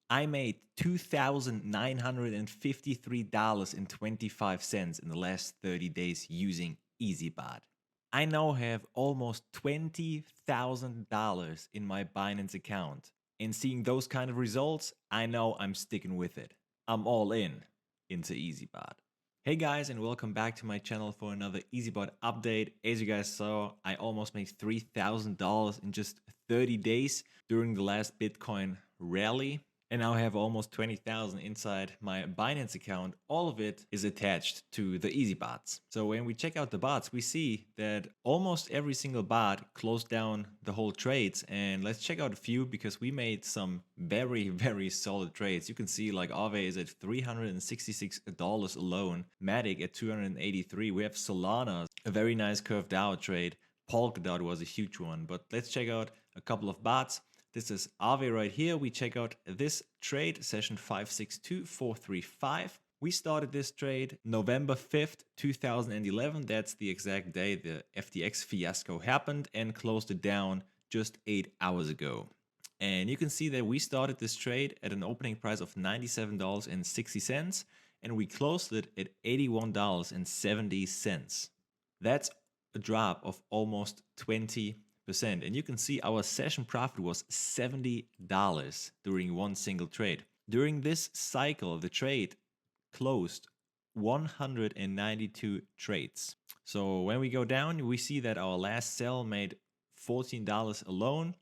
I made $2,953.25 in the last 30 days using Eazybot. I now have almost $20,000 in my Binance account. And seeing those kind of results, I know I'm sticking with it. I'm all in into Eazybot. Hey guys, and welcome back to my channel for another Eazybot update. As you guys saw, I almost made $3,000 in just 30 days during the last Bitcoin rally. And now I have almost 20,000 inside my Binance account. All of it is attached to the Easybots. So when we check out the bots, we see that almost every single bot closed down the whole trades. And let's check out a few because we made some very, very solid trades. You can see like Aave is at $366 alone. Matic at 283. We have Solana, a very nice curved DAO trade. Polkadot was a huge one. But let's check out a couple of bots. This is Aave right here. We check out this trade, session 562435. We started this trade November 5th, 2011. That's the exact day the FTX fiasco happened, and closed it down just 8 hours ago. And you can see that we started this trade at an opening price of $97.60, and we closed it at $81.70. That's a drop of almost 20%. And you can see our session profit was $70 during one single trade. During this cycle, the trade closed 192 trades. So when we go down, we see that our last sell made $14 alone.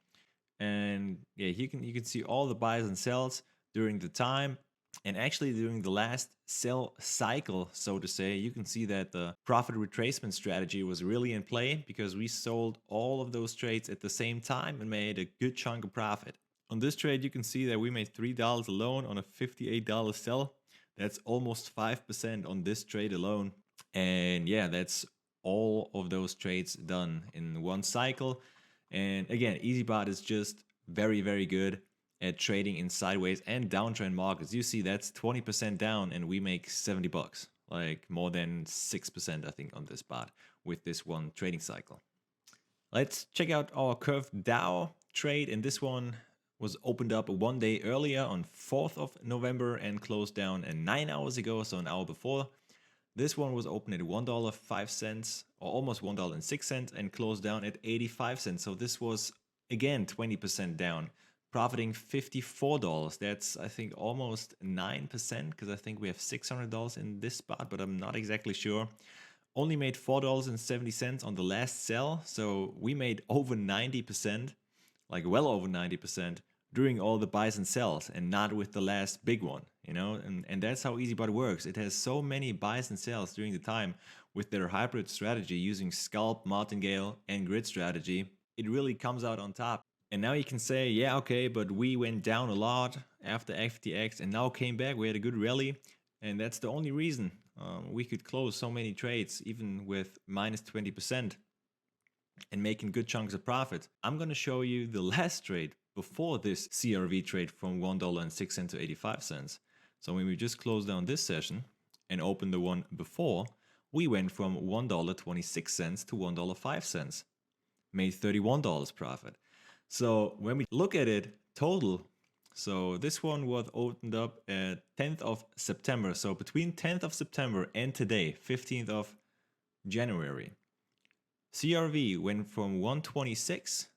And yeah, you can see all the buys and sells during the time. And actually during the last sell cycle, so to say, you can see that the profit retracement strategy was really in play because we sold all of those trades at the same time and made a good chunk of profit. On this trade, you can see that we made $3 alone on a $58 sell. That's almost 5% on this trade alone. And yeah, that's all of those trades done in one cycle. And again, Eazybot is just very, very good at trading in sideways and downtrend markets. You see that's 20% down and we make $70, like more than 6% I think on this bot with this one trading cycle. Let's check out our curved DAO trade, and this one was opened up one day earlier on 4th of November and closed down 9 hours ago, so an hour before. This one was opened at $1.05 or almost $1.06 and closed down at 85 cents. So this was again 20% down, profiting $54. That's I think almost 9% because I think we have $600 in this spot, but I'm not exactly sure. Only made $4.70 on the last sell, so we made over 90%, like well over 90% during all the buys and sells, and not with the last big one, you know. And that's how Eazybot works. It has so many buys and sells during the time with their hybrid strategy using scalp, martingale, and grid strategy. It really comes out on top. And now you can say, yeah, okay, but we went down a lot after FTX and now came back. We had a good rally, and that's the only reason we could close so many trades, even with minus 20% and making good chunks of profit. I'm going to show you the last trade before this CRV trade from $1.06 to 85 cents. So when we just closed down this session and opened the one before, we went from $1.26 to $1.05. Made $31 profit. So when we look at it total, so this one was opened up at 10th of September. So between 10th of September and today, 15th of January, CRV went from 126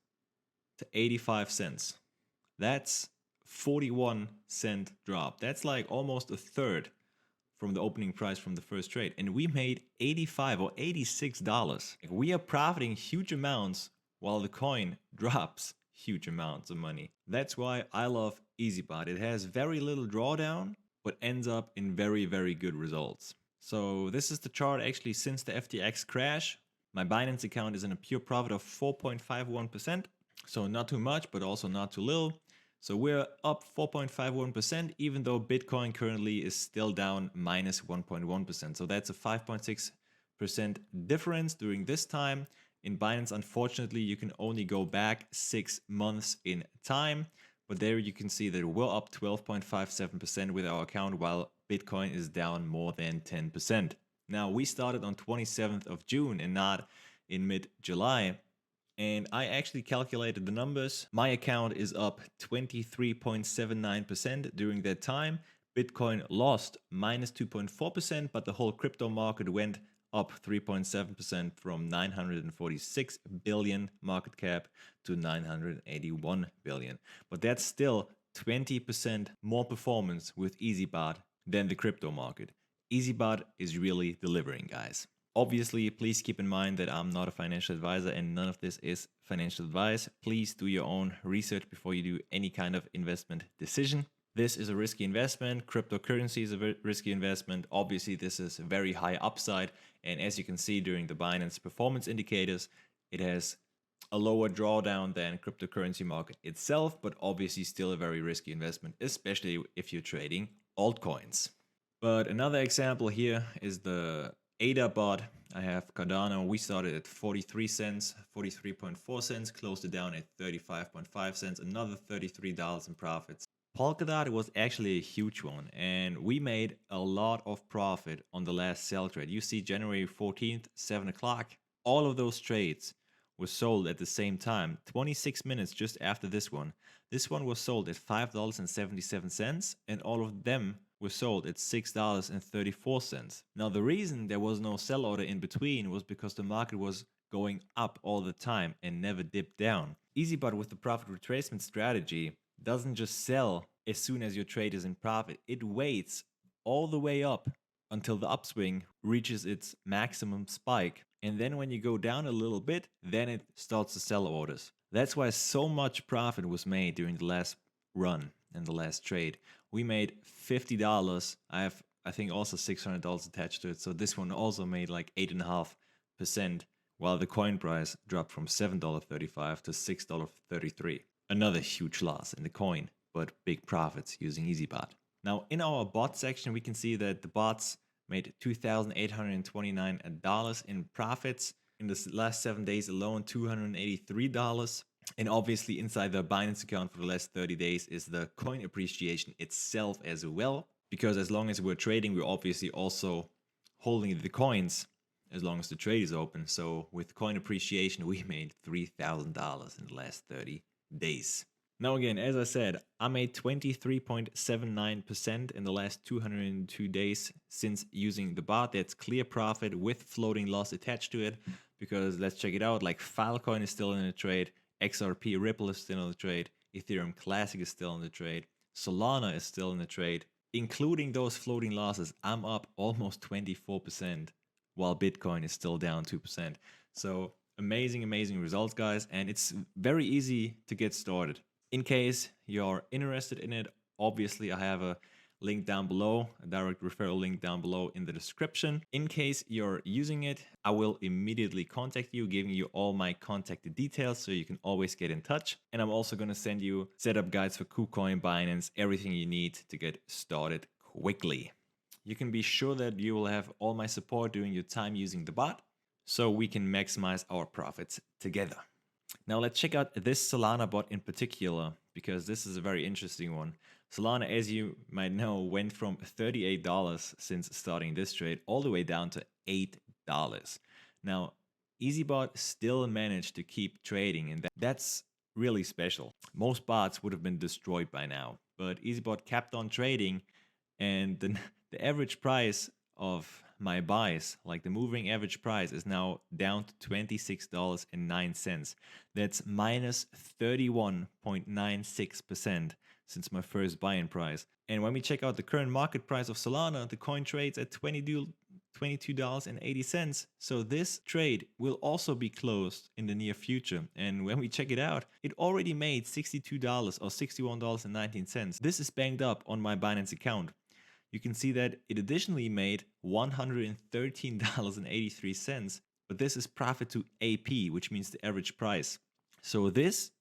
to 85 cents. That's 41-cent drop. That's like almost a third from the opening price from the first trade. And we made $85 or $86. We are profiting huge amounts while the coin drops huge amounts of money. That's why I love Eazybot. It has very little drawdown, but ends up in very, very good results. So this is the chart actually since the FTX crash. My Binance account is in a pure profit of 4.51%. So not too much, but also not too little. So we're up 4.51%, even though Bitcoin currently is still down minus 1.1%. So that's a 5.6% difference during this time. In Binance, unfortunately, you can only go back 6 months in time. But there you can see that we're up 12.57% with our account, while Bitcoin is down more than 10%. Now, we started on 27th of June and not in mid-July. And I actually calculated the numbers. My account is up 23.79% during that time. Bitcoin lost minus 2.4%, but the whole crypto market went up 3.7% from 946 billion market cap to 981 billion. But that's still 20% more performance with Eazybot than the crypto market. Eazybot is really delivering, guys. Obviously, please keep in mind that I'm not a financial advisor and none of this is financial advice. Please do your own research before you do any kind of investment decision. This is a risky investment. Cryptocurrency is a risky investment. Obviously, this is a very high upside. And as you can see during the Binance performance indicators, it has a lower drawdown than cryptocurrency market itself, but obviously still a very risky investment, especially if you're trading altcoins. But another example here is the Eazybot. I have Cardano. We started at 43 cents, 43.4 cents, closed it down at 35.5 cents, another $33 in profits. Polkadot was actually a huge one, and we made a lot of profit on the last sell trade. You see January 14th, 7 o'clock. All of those trades were sold at the same time, 26 minutes just after this one. This one was sold at $5.77, and all of them were sold at $6.34. Now, the reason there was no sell order in between was because the market was going up all the time and never dipped down. Eazybot, with the profit retracement strategy, doesn't just sell as soon as your trade is in profit. It waits all the way up until the upswing reaches its maximum spike. And then when you go down a little bit, then it starts to sell orders. That's why so much profit was made during the last run and the last trade. We made $50. I think also $600 attached to it. So this one also made like 8.5%, while the coin price dropped from $7.35 to $6.33. Another huge loss in the coin, but big profits using Eazybot. Now in our bot section, we can see that the bots made $2,829 in profits. In the last 7 days alone, $283. And obviously inside the Binance account for the last 30 days is the coin appreciation itself as well. Because as long as we're trading, we're obviously also holding the coins as long as the trade is open. So with coin appreciation, we made $3,000 in the last 30 days. Now again, as I said, I made 23.79% in the last 202 days since using the bot. That's clear profit with floating loss attached to it. Because let's check it out, like Filecoin is still in the trade, XRP Ripple is still in the trade, Ethereum Classic is still in the trade, Solana is still in the trade. Including those floating losses, I'm up almost 24%, while Bitcoin is still down 2%. So amazing, amazing results, guys. And it's very easy to get started. In case you're interested in it, obviously I have a link down below, a direct referral link down below in the description. In case you're using it, I will immediately contact you, giving you all my contact details so you can always get in touch. And I'm also going to send you setup guides for KuCoin, Binance, everything you need to get started quickly. You can be sure that you will have all my support during your time using the bot so we can maximize our profits together. Now let's check out this Solana bot in particular, because this is a very interesting one. Solana, as you might know, went from $38 since starting this trade all the way down to $8. Now, Eazybot still managed to keep trading, and that's really special. Most bots would have been destroyed by now, but Eazybot kept on trading, and the average price of my buys, like the moving average price, is now down to $26.09. That's minus 31.96% since my first buy-in price. And when we check out the current market price of Solana, the coin trades at $22.80. So this trade will also be closed in the near future. And when we check it out, it already made $62 or $61.19. This is banked up on my Binance account. You can see that it additionally made $113.83, but this is profit to AP, which means the average price. So this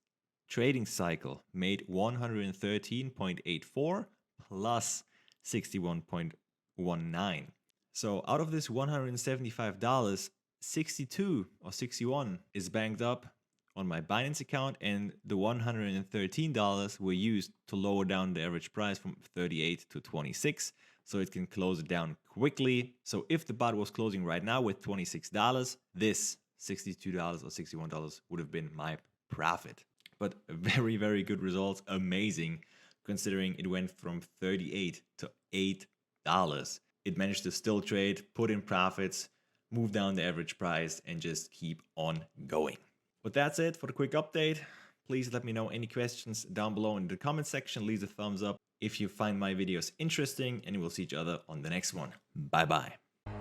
trading cycle made 113.84 plus 61.19. So out of this $175, 62 or 61 is banked up on my Binance account, and the $113 were used to lower down the average price from 38 to 26, so it can close it down quickly. So if the bot was closing right now with $26, this $62 or $61 would have been my profit. But very, very good results. Amazing, considering it went from $38 to $8. It managed to still trade, put in profits, move down the average price, and just keep on going. But that's it for the quick update. Please let me know any questions down below in the comment section. Leave a thumbs up if you find my videos interesting, and we'll see each other on the next one. Bye bye.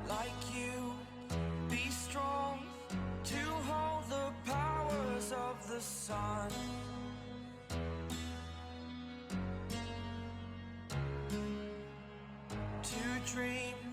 Like you, be strong to hold the powers of the sun. To dream